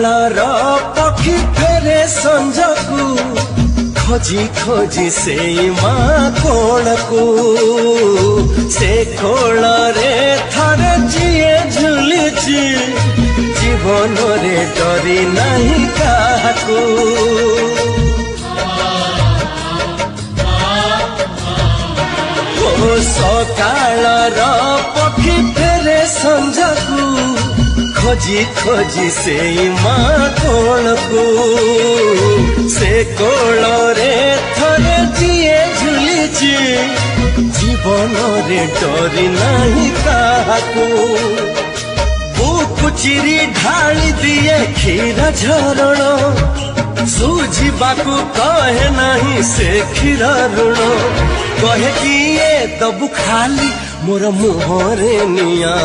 सकाळर पक्षी फेरे संजकू खोजी खोजी से माँ कोणकू से कोल रे थरे जिए झुलिची जीवन रे डरी नहीं काकू ओ सकाळर पक्षी फेरे संजकू खोजी खोजी से माँ कोणकू से कोल रे थरे जिए झुलिची जीवन रे डरी नहीं काकू बुकु चिरी ढाली दिए क्षीर झरण सुझिबाकू कहे नहीं से क्षीर ऋण कहे कि ये दबु खाली मोर मुहरे निया।